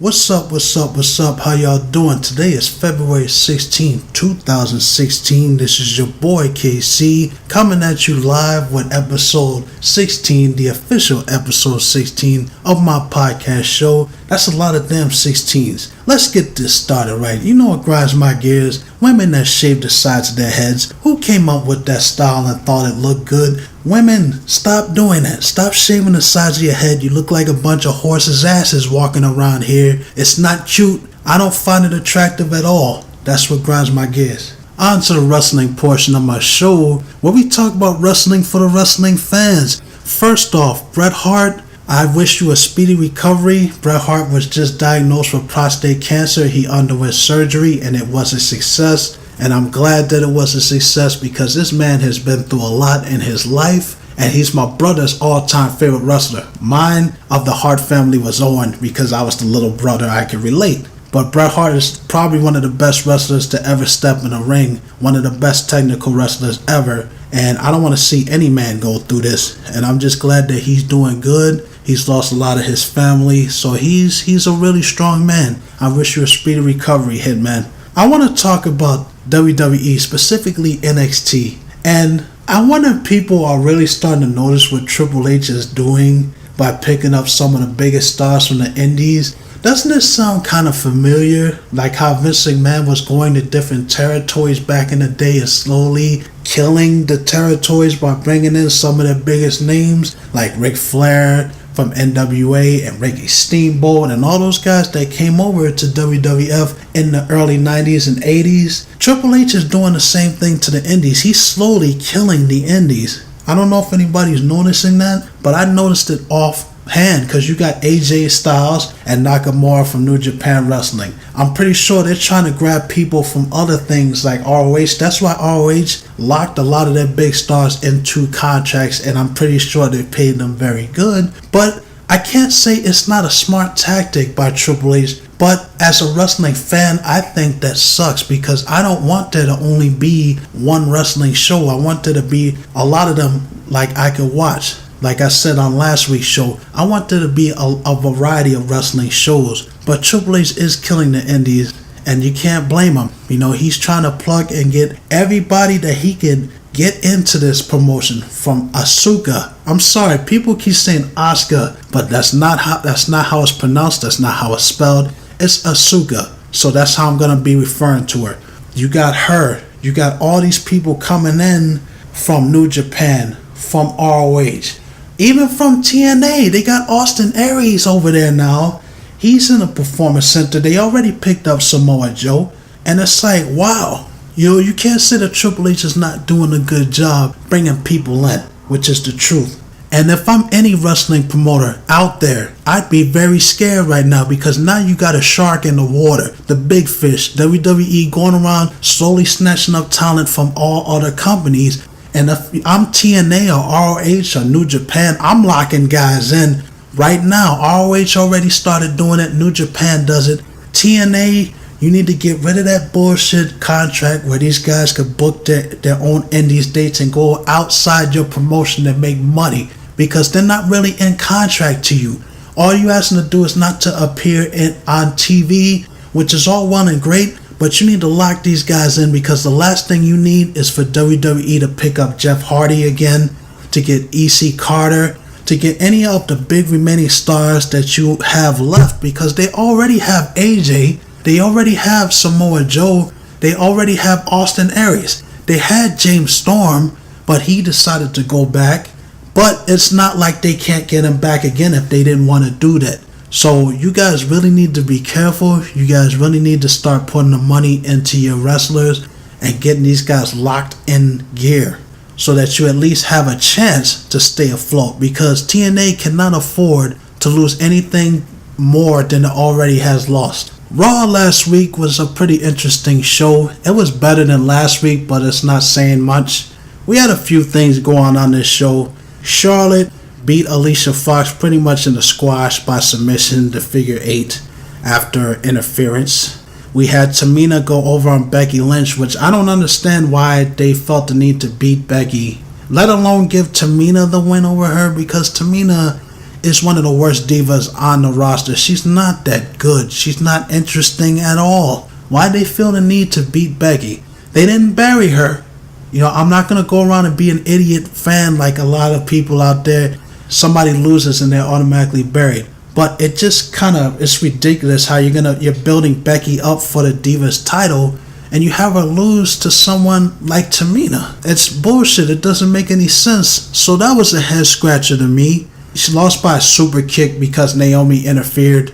What's up? How y'all doing? Today is February 16th, 2016. This is your boy KC coming at you live with episode 16, the official episode 16 of my podcast show. That's a lot of damn 16s. Let's get this started right. You know what grinds my gears? Women that shave the sides of their heads. Who came up with that style and thought it looked good? Women, stop doing that. Stop shaving the sides of your head. You look like a bunch of horses' asses walking around here. It's not cute. I don't find it attractive at all. That's what grinds my gears. On to the wrestling portion of my show, where we talk about wrestling for the wrestling fans. First off, Bret Hart, I wish you a speedy recovery. Bret Hart was just diagnosed with prostate cancer. He underwent surgery and it was a success. And I'm glad that it was a success because this man has been through a lot in his life. And he's my brother's all-time favorite wrestler. Mine of the Hart family was Owen because I was the little brother. I could relate. But Bret Hart is probably one of the best wrestlers to ever step in a ring. One of the best technical wrestlers ever. And I don't want to see any man go through this. And I'm just glad that he's doing good. He's lost a lot of his family. So he's a really strong man. I wish you a speedy recovery, Hitman. I want to talk about WWE, specifically NXT. And I wonder if people are really starting to notice what Triple H is doing by picking up some of the biggest stars from the indies. Doesn't this sound kind of familiar? Like how Vince McMahon was going to different territories back in the day and slowly killing the territories by bringing in some of the biggest names like Ric Flair from NWA and Ricky Steamboat and all those guys that came over to WWF in the early 90s and 80s. Triple H is doing the same thing to the indies. He's slowly killing the indies. I don't know if anybody's noticing that, but I noticed it offhand because you got AJ Styles and Nakamura from New Japan Wrestling. I'm pretty sure they're trying to grab people from other things like ROH. That's why ROH locked a lot of their big stars into contracts, and I'm pretty sure they paid them very good. But I can't say it's not a smart tactic by Triple H. But as a wrestling fan, I think that sucks because I don't want there to only be one wrestling show. I want there to be a lot of them like I could watch. Like I said on last week's show, I want there to be a variety of wrestling shows. But Triple H is killing the indies, and you can't blame him. You know, he's trying to plug and get everybody that he can get into this promotion, from Asuka. I'm sorry, people keep saying Asuka, but that's not how it's pronounced. That's not how it's spelled. It's Asuka. So that's how I'm gonna be referring to her. You got her. You got all these people coming in from New Japan, from ROH. Even from TNA, they got Austin Aries over there now. He's in a performance center. They already picked up Samoa Joe. And it's like, wow. You can't say that Triple H is not doing a good job bringing people in, which is the truth. And if I'm any wrestling promoter out there, I'd be very scared right now because now you got a shark in the water, the big fish, WWE going around slowly snatching up talent from all other companies. And if I'm TNA or ROH or New Japan, I'm locking guys in right now. ROH already started doing it. New Japan does it. TNA, you need to get rid of that bullshit contract where these guys could book their own indies dates and go outside your promotion and make money because they're not really in contract to you. All you asking to do is not to appear on TV, which is all well and great. But you need to lock these guys in because the last thing you need is for WWE to pick up Jeff Hardy again, to get EC Carter, to get any of the big remaining stars that you have left because they already have AJ, they already have Samoa Joe, they already have Austin Aries. They had James Storm, but he decided to go back. But it's not like they can't get him back again if they didn't want to do that. So you guys really need to be careful. You guys really need to start putting the money into your wrestlers and getting these guys locked in gear so that you at least have a chance to stay afloat because TNA cannot afford to lose anything more than it already has lost. Raw last week was a pretty interesting show. It was better than last week, but it's not saying much. We had a few things going on this show. Charlotte beat Alicia Fox pretty much in the squash by submission, the figure 8 after interference. We had Tamina go over on Becky Lynch, which I don't understand why they felt the need to beat Becky, let alone give Tamina the win over her because Tamina is one of the worst divas on the roster. She's not that good. She's not interesting at all. Why'd they feel the need to beat Becky? They didn't bury her. I'm not going to go around and be an idiot fan like a lot of people out there. Somebody loses and they're automatically buried. But it just it's ridiculous how you're building Becky up for the Divas title and you have her lose to someone like Tamina. It's bullshit. It doesn't make any sense. So that was a head scratcher to me. She lost by a super kick because Naomi interfered,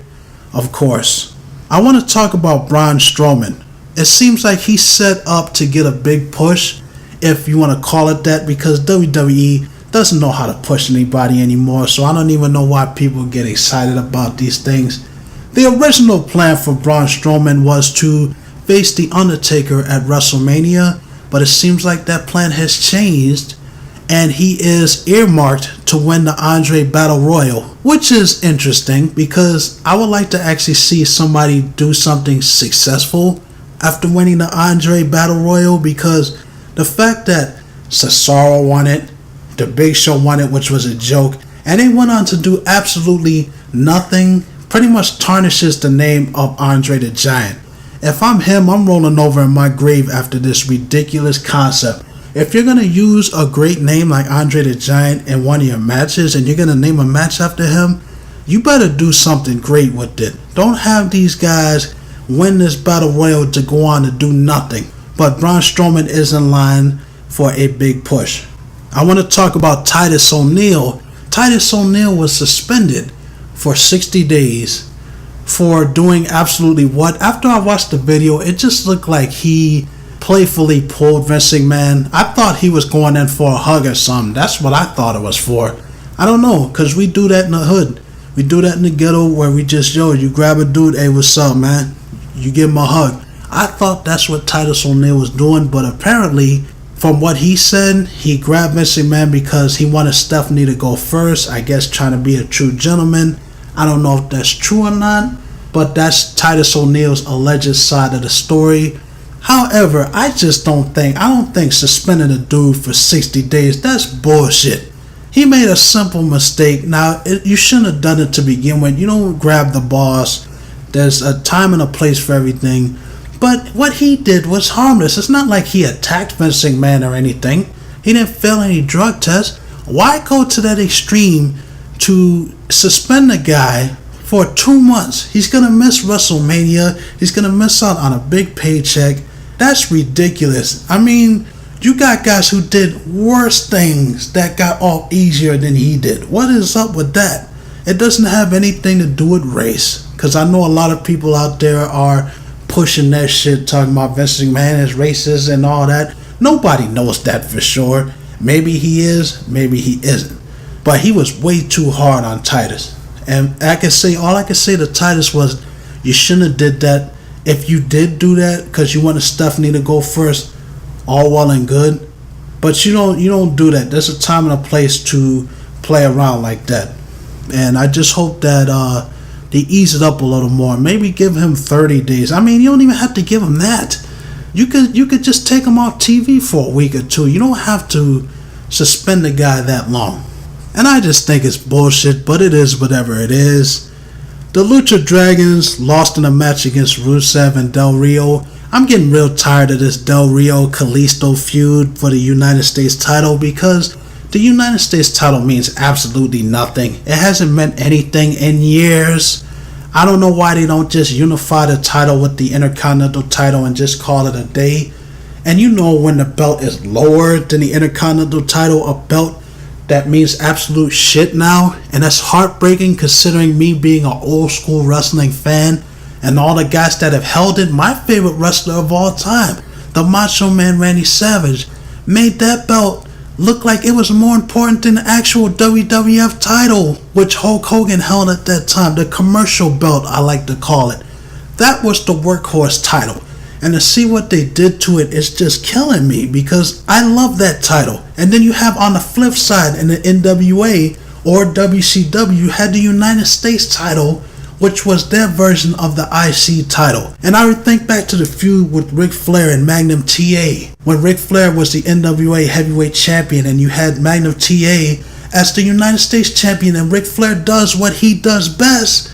of course. I want to talk about Braun Strowman. It seems like he's set up to get a big push, if you want to call it that, because WWE doesn't know how to push anybody anymore, so I don't even know why people get excited about these things. The original plan for Braun Strowman was to face The Undertaker at WrestleMania, but it seems like that plan has changed, and he is earmarked to win the Andre Battle Royal, which is interesting because I would like to actually see somebody do something successful after winning the Andre Battle Royal, because the fact that Cesaro won it, The Big Show won it, which was a joke, and they went on to do absolutely nothing, pretty much tarnishes the name of Andre the Giant. If I'm him, I'm rolling over in my grave after this ridiculous concept. If you're going to use a great name like Andre the Giant in one of your matches and you're going to name a match after him, you better do something great with it. Don't have these guys win this battle royal to go on to do nothing. But Braun Strowman is in line for a big push. I want to talk about Titus O'Neil. Titus O'Neil was suspended for 60 days for doing absolutely what? After I watched the video, it just looked like he playfully pulled Vince McMahon. I thought he was going in for a hug or something. That's what I thought it was for. I don't know, because we do that in the hood. We do that in the ghetto where we just, you grab a dude, hey, what's up, man? You give him a hug. I thought that's what Titus O'Neil was doing, but apparently, from what he said, he grabbed Vince McMahon because he wanted Stephanie to go first, I guess trying to be a true gentleman. I don't know if that's true or not, but that's Titus O'Neil's alleged side of the story. However, I don't think suspending a dude for 60 days, that's bullshit. He made a simple mistake. Now, you shouldn't have done it to begin with. You don't grab the boss. There's a time and a place for everything. But what he did was harmless. It's not like he attacked Vince McMahon or anything. He didn't fail any drug tests. Why go to that extreme to suspend a guy for 2 months? He's going to miss WrestleMania. He's going to miss out on a big paycheck. That's ridiculous. I mean, you got guys who did worse things that got off easier than he did. What is up with that? It doesn't have anything to do with race. Because I know a lot of people out there are pushing that shit, talking about Vince McMahon is racist and all that. Nobody knows that for sure. Maybe he is, maybe he isn't. But he was way too hard on Titus. And all I can say to Titus was, you shouldn't have did that. If you did do that because you wanted Stephanie to go first, all well and good. But you don't do that. There's a time and a place to play around like that. And I just hope that they ease it up a little more. Maybe give him 30 days. I mean, you don't even have to give him that. You could just take him off TV for a week or two. You don't have to suspend the guy that long. And I just think it's bullshit, but it is whatever it is. The Lucha Dragons lost in a match against Rusev and Del Rio. I'm getting real tired of this Del Rio Kalisto feud for the United States title because the United States title means absolutely nothing. It hasn't meant anything in years. I don't know why they don't just unify the title with the Intercontinental title and just call it a day. And when the belt is lower than the Intercontinental title, a belt that means absolute shit now. And that's heartbreaking considering me being an old school wrestling fan and all the guys that have held it. My favorite wrestler of all time, the Macho Man Randy Savage, made that belt look like it was more important than the actual WWF title, which Hulk Hogan held at that time. The commercial belt, I like to call it. That was the workhorse title. And to see what they did to it is just killing me because I love that title. And then you have on the flip side in the NWA or WCW, you had the United States title, which was their version of the IC title. And I would think back to the feud with Ric Flair and Magnum TA, when Ric Flair was the NWA heavyweight champion and you had Magnum TA as the United States champion, and Ric Flair does what he does best,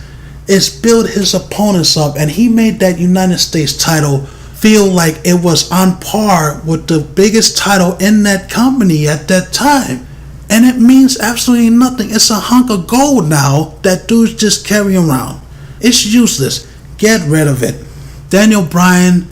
is build his opponents up, and he made that United States title feel like it was on par with the biggest title in that company at that time. And it means absolutely nothing. It's a hunk of gold now that dudes just carry around. It's useless. Get rid of it. Daniel Bryan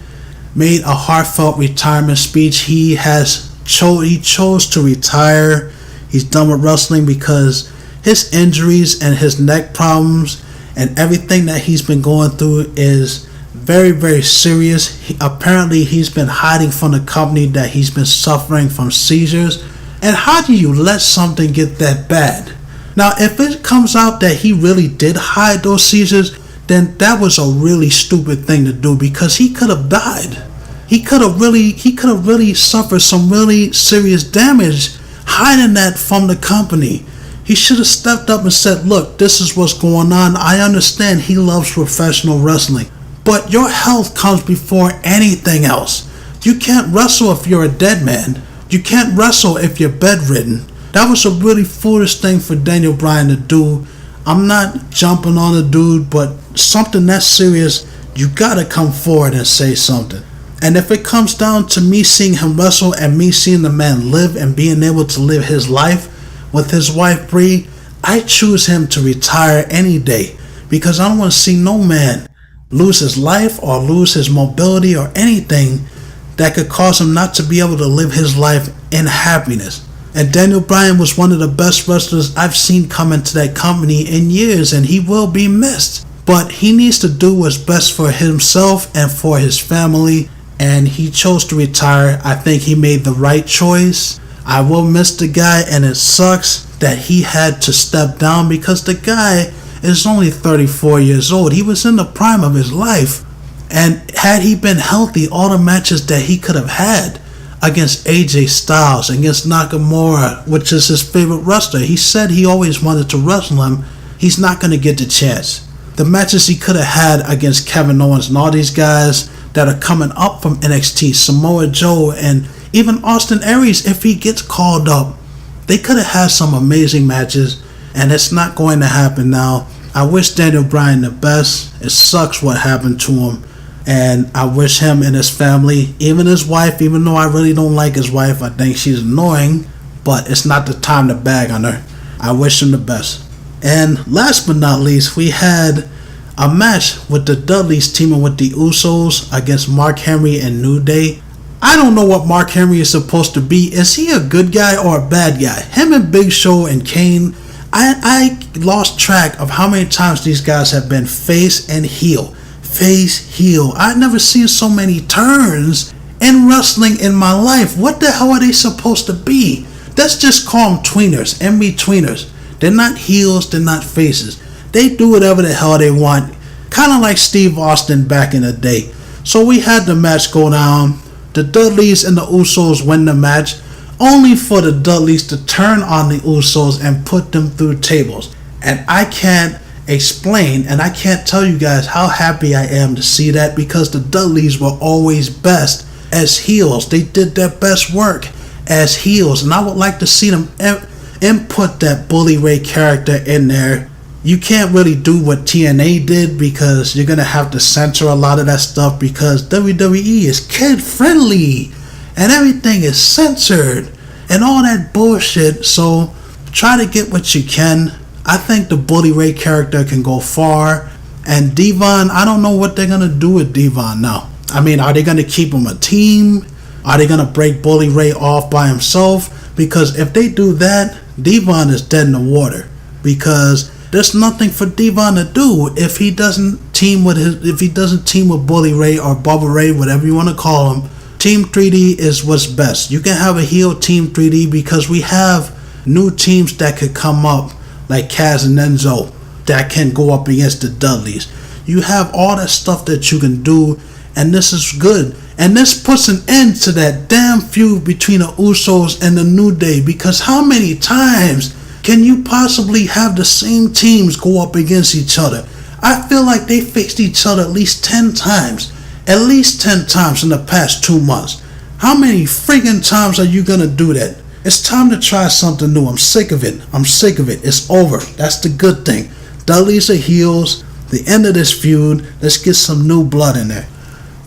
made a heartfelt retirement speech. He chose to retire. He's done with wrestling because his injuries and his neck problems and everything that he's been going through is very, very serious. Apparently he's been hiding from the company that he's been suffering from seizures. And how do you let something get that bad? Now, if it comes out that he really did hide those seizures, then that was a really stupid thing to do, because he could have died. He could have really suffered some really serious damage hiding that from the company. He should have stepped up and said, look, this is what's going on. I understand he loves professional wrestling, but your health comes before anything else. You can't wrestle if you're a dead man. You can't wrestle if you're bedridden. That was a really foolish thing for Daniel Bryan to do. I'm not jumping on the dude, but something that serious, you gotta come forward and say something. And if it comes down to me seeing him wrestle and me seeing the man live and being able to live his life with his wife Brie, I choose him to retire any day, because I don't want to see no man lose his life or lose his mobility or anything that could cause him not to be able to live his life in happiness. And Daniel Bryan was one of the best wrestlers I've seen come into that company in years, and he will be missed. But he needs to do what's best for himself and for his family, and he chose to retire. I think he made the right choice. I will miss the guy, and it sucks that he had to step down, because the guy is only 34 years old. He was in the prime of his life. And had he been healthy, all the matches that he could have had against AJ Styles, against Nakamura, which is his favorite wrestler, he said he always wanted to wrestle him. He's not going to get the chance. The matches he could have had against Kevin Owens and all these guys that are coming up from NXT, Samoa Joe, and even Austin Aries, if he gets called up, they could have had some amazing matches, and it's not going to happen now. I wish Daniel Bryan the best. It sucks what happened to him. And I wish him and his family, even his wife, even though I really don't like his wife, I think she's annoying, but it's not the time to bag on her. I wish him the best. And last but not least, we had a match with the Dudleys teaming with the Usos against Mark Henry and New Day. I don't know what Mark Henry is supposed to be. Is he a good guy or a bad guy? Him and Big Show and Kane, I lost track of how many times these guys have been face and heel. Face, heel. I've never seen so many turns in wrestling in my life. What the hell are they supposed to be? Let's just call them tweeners, in-betweeners. They're not heels, they're not faces. They do whatever the hell they want. Kind of like Steve Austin back in the day. So we had the match go down. The Dudleys and the Usos win the match, only for the Dudleys to turn on the Usos and put them through tables. And I can't explain, and I can't tell you guys how happy I am to see that, because the Dudleys were always best as heels. They did their best work as heels, and I would like to see them input that Bully Ray character in there. You can't really do what TNA did, because you're gonna have to censor a lot of that stuff, because WWE is kid friendly and everything is censored and all that bullshit. So try to get what you can. I think the Bully Ray character can go far. And Devon, I don't know what they're going to do with Devon now. I mean, are they going to keep him a team? Are they going to break Bully Ray off by himself? Because if they do that, Devon is dead in the water. Because there's nothing for Devon to do if he doesn't team with Bully Ray or Bubba Ray, whatever you want to call him. Team 3D is what's best. You can have a heel Team 3D, because we have new teams that could come up, like Kaz and Enzo, that can go up against the Dudleys. You have all that stuff that you can do, and this is good. And this puts an end to that damn feud between the Usos and the New Day, because how many times can you possibly have the same teams go up against each other? I feel like they faced each other at least 10 times. At least 10 times in the past 2 months. How many freaking times are you going to do that? It's time to try something new. I'm sick of it. It's over. That's the good thing. Dudley's are heels. The end of this feud. Let's get some new blood in there.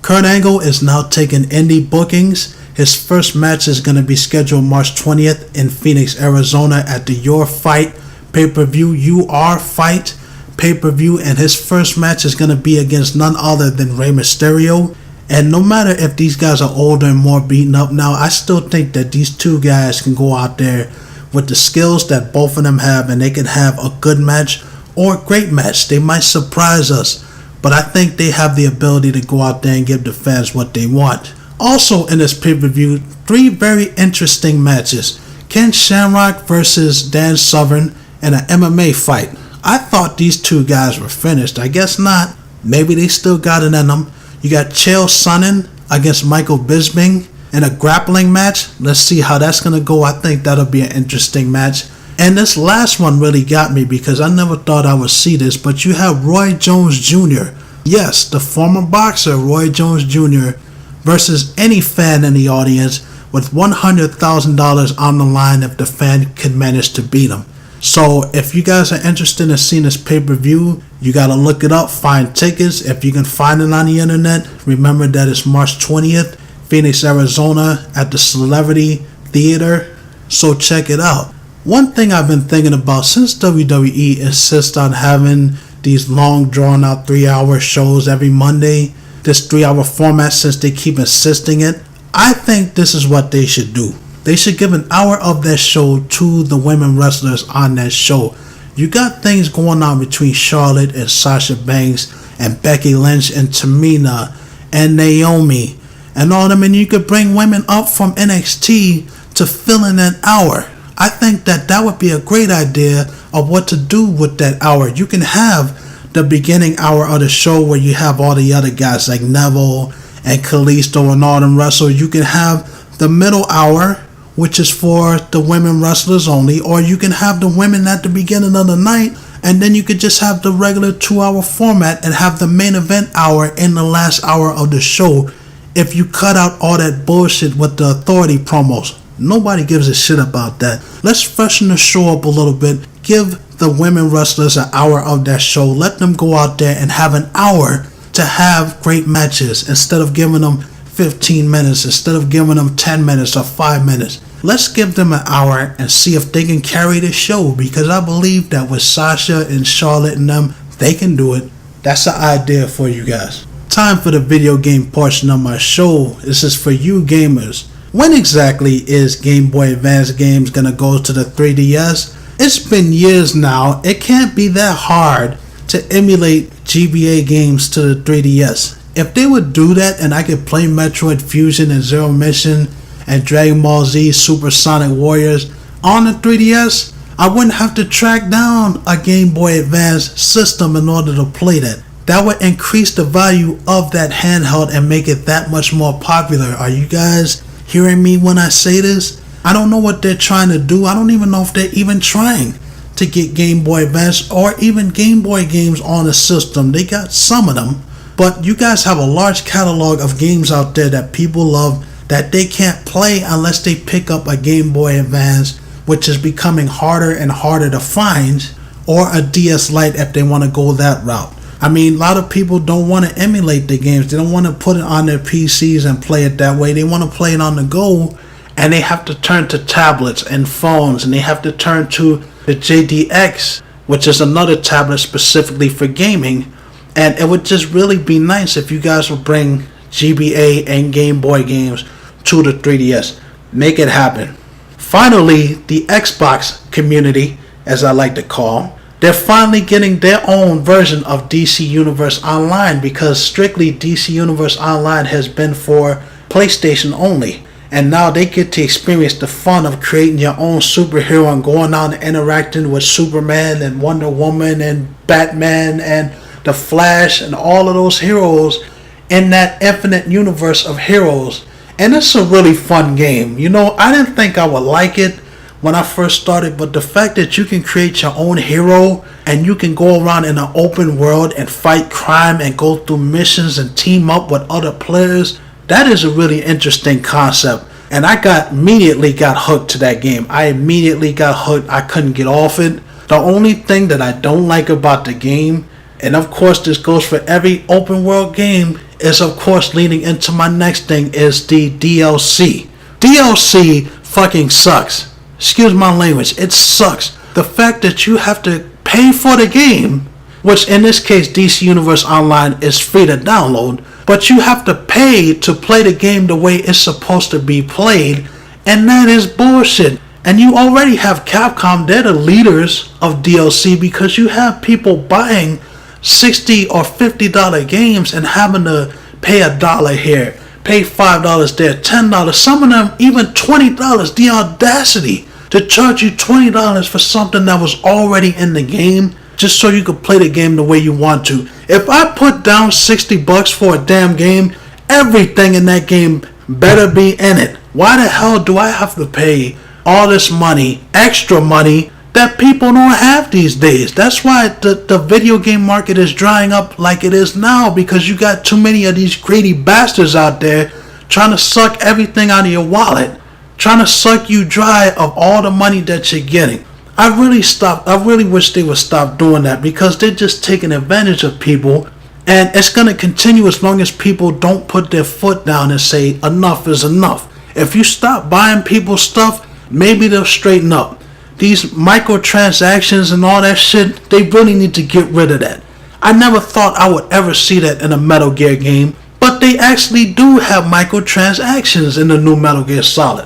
Kurt Angle is now taking indie bookings. His first match is going to be scheduled March 20th in Phoenix, Arizona at the Your Fight pay-per-view, UR Fight pay-per-view, and his first match is going to be against none other than Rey Mysterio. And no matter if these guys are older and more beaten up now, I still think that these two guys can go out there with the skills that both of them have, and they can have a good match or a great match. They might surprise us, but I think they have the ability to go out there and give the fans what they want. Also in this pay-per-view, 3 very interesting matches. Ken Shamrock versus Dan Severn in an MMA fight. I thought these two guys were finished. I guess not. Maybe they still got it in them. You got Chael Sonnen against Michael Bisping in a grappling match. Let's see how that's going to go. I think that'll be an interesting match. And this last one really got me because I never thought I would see this, but you have Roy Jones Jr. Yes, the former boxer Roy Jones Jr. versus any fan in the audience with $100,000 on the line if the fan could manage to beat him. So if you guys are interested in seeing this pay-per-view, you got to look it up, find tickets. If you can find it on the internet, remember that it's March 20th, Phoenix, Arizona at the Celebrity Theater. So check it out. One thing I've been thinking about since WWE insists on having these long drawn out 3-hour shows every Monday, this 3-hour format, since they keep insisting it, I think this is what they should do. They should give an hour of that show to the women wrestlers on that show. You got things going on between Charlotte and Sasha Banks and Becky Lynch and Tamina and Naomi and all them, and you could bring women up from NXT to fill in an hour. I think that would be a great idea of what to do with that hour. You can have the beginning hour of the show where you have all the other guys like Neville and Kalisto and all them wrestle. You can have the middle hour, which is for the women wrestlers only, or you can have the women at the beginning of the night, and then you could just have the regular 2-hour format and have the main event hour in the last hour of the show. If you cut out all that bullshit with the authority promos, nobody gives a shit about that. Let's freshen the show up a little bit. Give the women wrestlers an hour of that show. Let them go out there and have an hour to have great matches instead of giving them 15 minutes, instead of giving them 10 minutes or 5 minutes. Let's give them an hour and see if they can carry the show, because I believe that with Sasha and Charlotte and them, they can do it. That's the idea for you guys. Time for the video game portion of my show. This is for you gamers. When exactly is Game Boy Advance games gonna go to the 3DS? It's been years now. It can't be that hard to emulate GBA games to the 3DS. If they would do that and I could play Metroid Fusion and Zero Mission and Dragon Ball Z Super Sonic Warriors on the 3DS, I wouldn't have to track down a Game Boy Advance system in order to play that. That would increase the value of that handheld and make it that much more popular. Are you guys hearing me when I say this? I don't know what they're trying to do. I don't even know if they're even trying to get Game Boy Advance or even Game Boy games on the system. They got some of them, but you guys have a large catalog of games out there that people love that they can't play unless they pick up a Game Boy Advance, which is becoming harder and harder to find, or a DS Lite if they want to go that route. I mean, a lot of people don't want to emulate the games. They don't want to put it on their PCs and play it that way. They want to play it on the go, and they have to turn to tablets and phones, and they have to turn to the JDX, which is another tablet specifically for gaming. And it would just really be nice if you guys would bring GBA and Game Boy games to the 3DS. Make it happen. Finally, the Xbox community, as I like to call, they're finally getting their own version of DC Universe Online, because strictly DC Universe Online has been for PlayStation only. And now they get to experience the fun of creating your own superhero and going out and interacting with Superman and Wonder Woman and Batman and the Flash and all of those heroes in that infinite universe of heroes. And it's a really fun game. You know, I didn't think I would like it when I first started, but the fact that you can create your own hero and you can go around in an open world and fight crime and go through missions and team up with other players, that is a really interesting concept. And I immediately got hooked to that game. I immediately got hooked. I couldn't get off it. The only thing that I don't like about the game, and of course this goes for every open world game, is of course leading into my next thing is the DLC. DLC fucking sucks. Excuse my language. It sucks. The fact that you have to pay for the game, which in this case DC Universe Online is free to download, but you have to pay to play the game the way it's supposed to be played, and that is bullshit. And you already have Capcom, they're the leaders of DLC because you have people buying $60 or $50 games and having to pay $1 here, pay $5 there, $10, some of them even $20. The audacity to charge you $20 for something that was already in the game just so you could play the game the way you want to. If I put down $60 for a damn game, everything in that game better be in it. Why the hell do I have to pay all this money, extra money, that people don't have these days? That's why the video game market is drying up like it is now, because you got too many of these greedy bastards out there trying to suck everything out of your wallet, trying to suck you dry of all the money that you're getting. I really wish they would stop doing that, because they're just taking advantage of people, and it's going to continue as long as people don't put their foot down and say enough is enough. If you stop buying people's stuff, maybe they'll straighten up. These microtransactions and all that shit, they really need to get rid of that. I never thought I would ever see that in a Metal Gear game, but they actually do have microtransactions in the new Metal Gear Solid.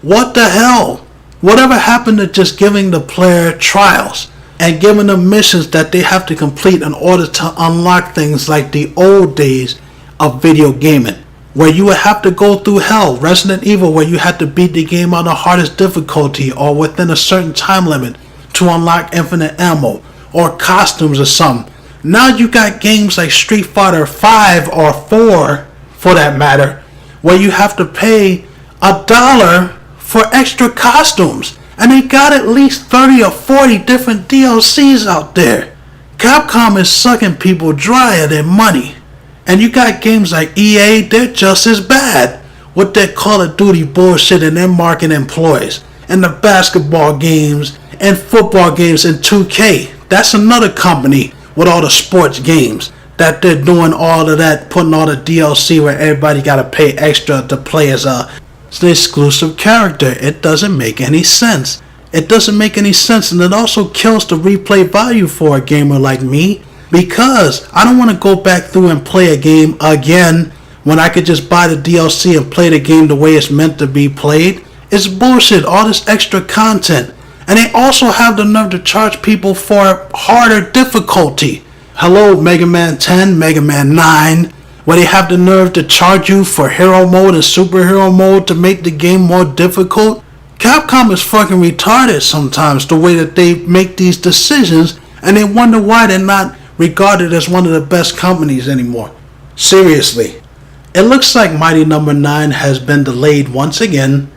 What the hell? Whatever happened to just giving the player trials and giving them missions that they have to complete in order to unlock things like the old days of video gaming, where you would have to go through hell, Resident Evil, where you had to beat the game on the hardest difficulty or within a certain time limit to unlock infinite ammo or costumes or something. Now you got games like Street Fighter 5 or 4, for that matter, where you have to pay $1 for extra costumes, and they got at least 30 or 40 different DLCs out there. Capcom is sucking people dry of their money. And you got games like EA, they're just as bad with their Call of Duty bullshit and their marketing employees, and the basketball games and football games in 2K. That's another company with all the sports games that they're doing all of that, putting all the DLC where everybody got to pay extra to play as an exclusive character. It doesn't make any sense. It doesn't make any sense, and it also kills the replay value for a gamer like me, because I don't want to go back through and play a game again when I could just buy the DLC and play the game the way it's meant to be played. It's bullshit, all this extra content. And they also have the nerve to charge people for harder difficulty. Hello, Mega Man 10, Mega Man 9, where they have the nerve to charge you for hero mode and superhero mode to make the game more difficult. Capcom is fucking retarded sometimes, the way that they make these decisions, and they wonder why they're not regarded as one of the best companies anymore. Seriously. It looks like Mighty Number 9 has been delayed once again.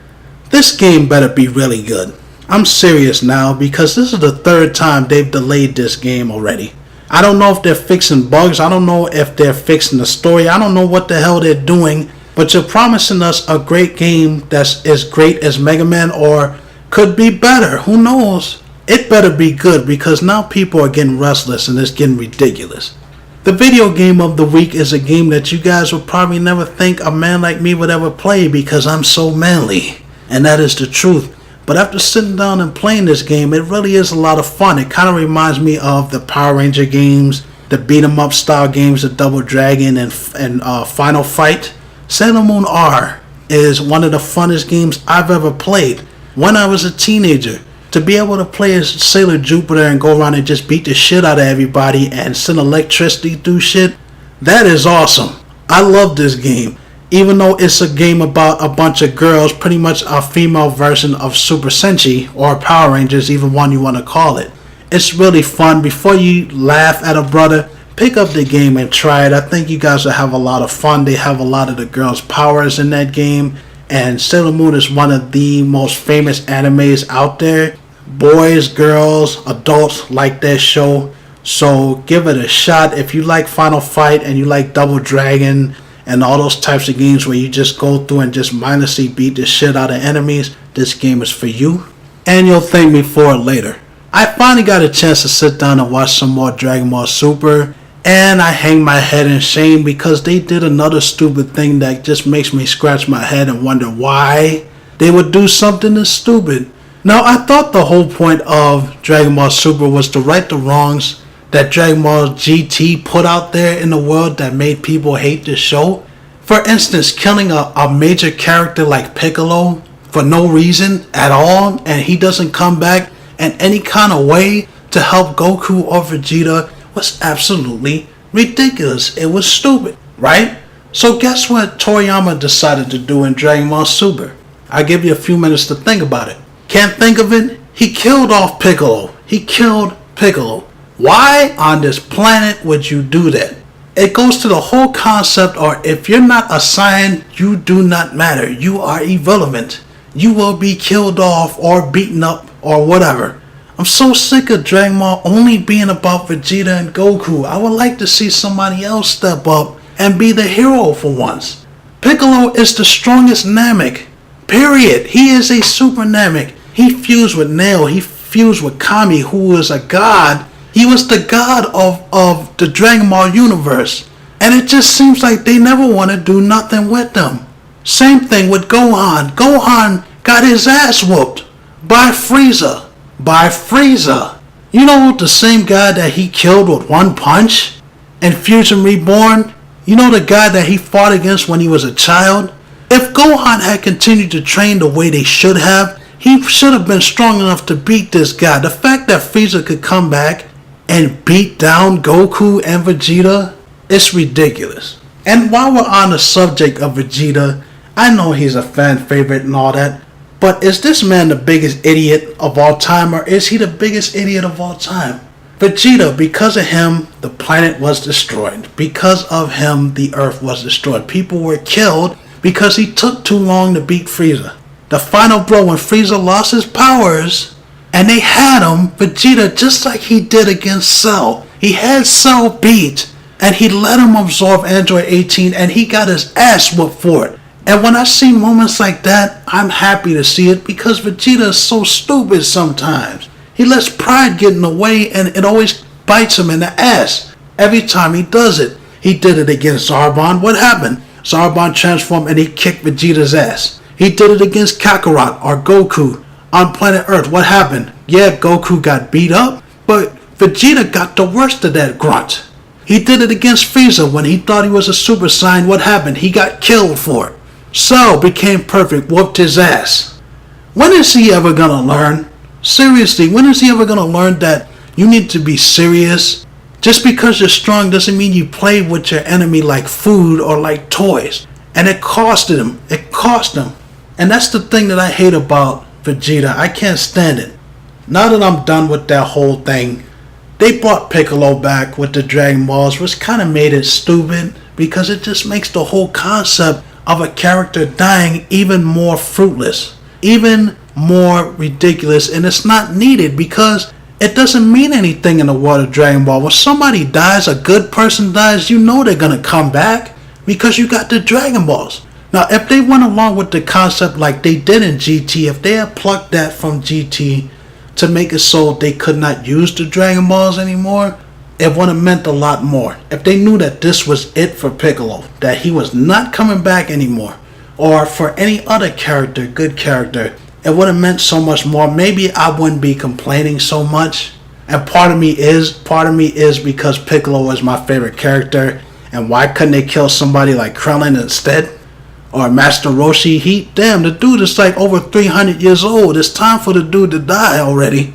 This game better be really good. I'm serious now, because this is the third time they've delayed this game already. I don't know if they're fixing bugs. I don't know if they're fixing the story. I don't know what the hell they're doing. But you're promising us a great game that's as great as Mega Man, or could be better. Who knows? It better be good, because now people are getting restless and it's getting ridiculous. The video game of the week is a game that you guys would probably never think a man like me would ever play, because I'm so manly. And that is the truth. But after sitting down and playing this game, it really is a lot of fun. It kind of reminds me of the Power Ranger games, the beat 'em up style games, the Double Dragon and Final Fight. Sailor Moon R is one of the funnest games I've ever played. When I was a teenager, to be able to play as Sailor Jupiter and go around and just beat the shit out of everybody and send electricity through shit, that is awesome. I love this game. Even though it's a game about a bunch of girls, pretty much a female version of Super Senshi or Power Rangers, even one you want to call it. It's really fun. Before you laugh at a brother, pick up the game and try it. I think you guys will have a lot of fun. They have a lot of the girls' powers in that game. And Sailor Moon is one of the most famous animes out there. Boys, girls, adults like that show. So give it a shot. If you like Final Fight and you like Double Dragon and all those types of games where you just go through and just mindlessly beat the shit out of enemies, this game is for you. And you'll thank me for it later. I finally got a chance to sit down and watch some more Dragon Ball Super, and I hang my head in shame because they did another stupid thing that just makes me scratch my head and wonder why they would do something this stupid. Now, I thought the whole point of Dragon Ball Super was to right the wrongs that Dragon Ball GT put out there in the world that made people hate the show. For instance, killing a major character like Piccolo for no reason at all, and he doesn't come back in any kind of way to help Goku or Vegeta, was absolutely ridiculous. It was stupid, right? So guess what Toriyama decided to do in Dragon Ball Super? I'll give you a few minutes to think about it. Can't think of it? He killed off Piccolo. He killed Piccolo. Why on this planet would you do that? It goes to the whole concept, or if you're not a Saiyan, you do not matter. You are irrelevant. You will be killed off or beaten up or whatever. I'm so sick of Dragon Ball only being about Vegeta and Goku. I would like to see somebody else step up and be the hero for once. Piccolo is the strongest Namek. Period. He is a super Namek. He fused with Nail. He fused with Kami, who is a god. He was the god of the Dragon Ball universe. And it just seems like they never want to do nothing with them. Same thing with Gohan. Gohan got his ass whooped by Frieza. You know, the same guy that he killed with one punch in Fusion Reborn? You know, the guy that he fought against when he was a child? If Gohan had continued to train the way they should have, he should have been strong enough to beat this guy. The fact that Frieza could come back and beat down Goku and Vegeta, it's ridiculous. And while we're on the subject of Vegeta, I know he's a fan favorite and all that, but is this man the biggest idiot of all time, or is he the biggest idiot of all time? Vegeta, because of him, the planet was destroyed. Because of him, the Earth was destroyed. People were killed because he took too long to beat Frieza. The final blow when Frieza lost his powers, and they had him, Vegeta, just like he did against Cell. He had Cell beat, and he let him absorb Android 18, and he got his ass whooped for it. And when I see moments like that, I'm happy to see it because Vegeta is so stupid sometimes. He lets pride get in the way, and it always bites him in the ass every time he does it. He did it against Zarbon. What happened? Zarbon transformed and he kicked Vegeta's ass. He did it against Kakarot or Goku on planet Earth. What happened? Yeah, Goku got beat up, but Vegeta got the worst of that grunt. He did it against Frieza when he thought he was a Super Saiyan. What happened? He got killed for it. Cell became perfect, whooped his ass. When is he ever gonna learn? Seriously, when is he ever gonna learn that you need to be serious? Just because you're strong doesn't mean you play with your enemy like food or like toys. And it cost him. It cost him. And that's the thing that I hate about Vegeta. I can't stand it. Now that I'm done with that whole thing, they brought Piccolo back with the Dragon Balls, which kind of made it stupid because it just makes the whole concept of a character dying even more fruitless, even more ridiculous, and it's not needed because it doesn't mean anything in the world of Dragon Ball. When somebody dies, a good person dies, you know they're gonna come back because you got the Dragon Balls. Now, if they went along with the concept like they did in GT, if they had plucked that from GT to make it so they could not use the Dragon Balls anymore, it would have meant a lot more. If they knew that this was it for Piccolo, that he was not coming back anymore, or for any other character, good character, it would have meant so much more. Maybe I wouldn't be complaining so much. And part of me is because Piccolo is my favorite character. And why couldn't they kill somebody like Krillin instead? Or Master Roshi? Damn, the dude is like over 300 years old. It's time for the dude to die already.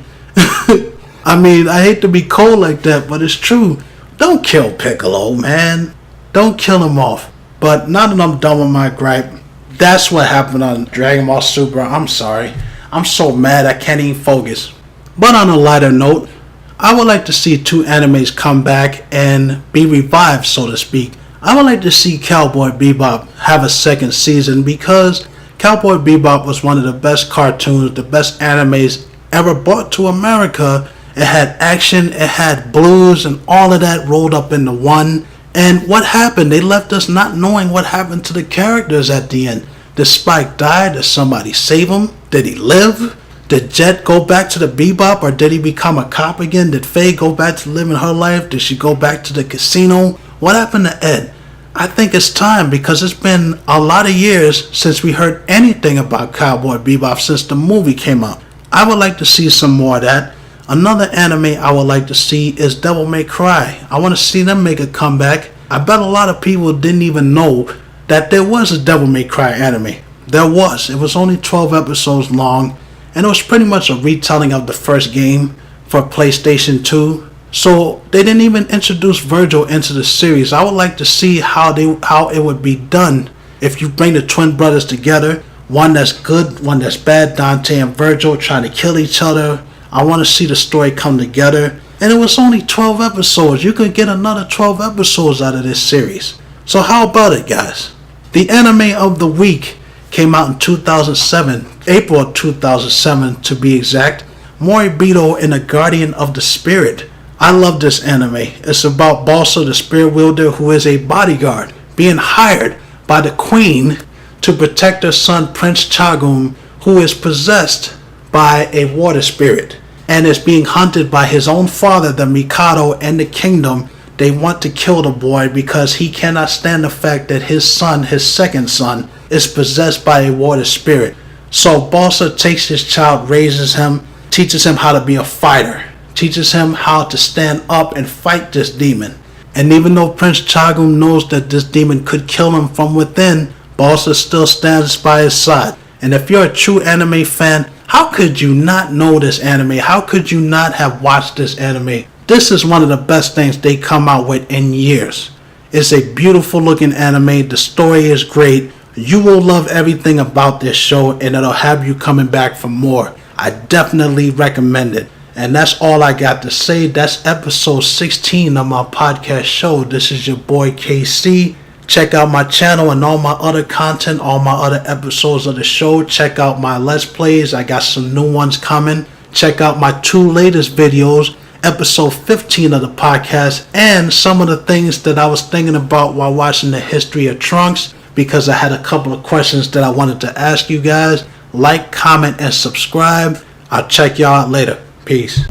I mean, I hate to be cold like that, but it's true. Don't kill Piccolo, man. Don't kill him off. But now that I'm done with my gripe, that's what happened on Dragon Ball Super. I'm sorry. I'm so mad I can't even focus. But on a lighter note, I would like to see two animes come back and be revived, so to speak. I would like to see Cowboy Bebop have a second season because Cowboy Bebop was one of the best cartoons, the best animes ever brought to America. It had action, it had blues, and all of that rolled up into one. And what happened? They left us not knowing what happened to the characters at the end. Did Spike die? Did somebody save him? Did he live? Did Jet go back to the Bebop, or did he become a cop again? Did Faye go back to living her life? Did she go back to the casino? What happened to Ed? I think it's time, because it's been a lot of years since we heard anything about Cowboy Bebop since the movie came out. I would like to see some more of that. Another anime I would like to see is Devil May Cry. I want to see them make a comeback. I bet a lot of people didn't even know that there was a Devil May Cry anime. There was. It was only 12 episodes long, and it was pretty much a retelling of the first game for PlayStation 2. So they didn't even introduce Virgil into the series. I would like to see how it would be done if you bring the twin brothers together. One that's good, one that's bad, Dante and Virgil trying to kill each other. I want to see the story come together. And it was only 12 episodes. You could get another 12 episodes out of this series. So how about it, guys? The anime of the week came out in 2007, April of 2007 to be exact. Moribito and the Guardian of the Spirit. I love this anime. It's about Balsa, the spirit wielder, who is a bodyguard being hired by the queen to protect her son Prince Chagum, who is possessed by a water spirit and is being hunted by his own father, the Mikado, and the kingdom. They want to kill the boy because he cannot stand the fact that his son, his second son, is possessed by a water spirit. So Balsa takes his child, raises him, teaches him how to be a fighter, teaches him how to stand up and fight this demon. And even though Prince Chagum knows that this demon could kill him from within, Balsa still stands by his side. And if you're a true anime fan, how could you not know this anime? How could you not have watched this anime? This is one of the best things they come out with in years. It's a beautiful looking anime. The story is great. You will love everything about this show, and it'll have you coming back for more. I definitely recommend it. And that's all I got to say. That's episode 16 of my podcast show. This is your boy KC. Check out my channel and all my other content, all my other episodes of the show. Check out my Let's Plays. I got some new ones coming. Check out my 2 latest videos, episode 15 of the podcast, and some of the things that I was thinking about while watching the history of Trunks, because I had a couple of questions that I wanted to ask you guys. Like, comment, and subscribe. I'll check y'all out later. Peace.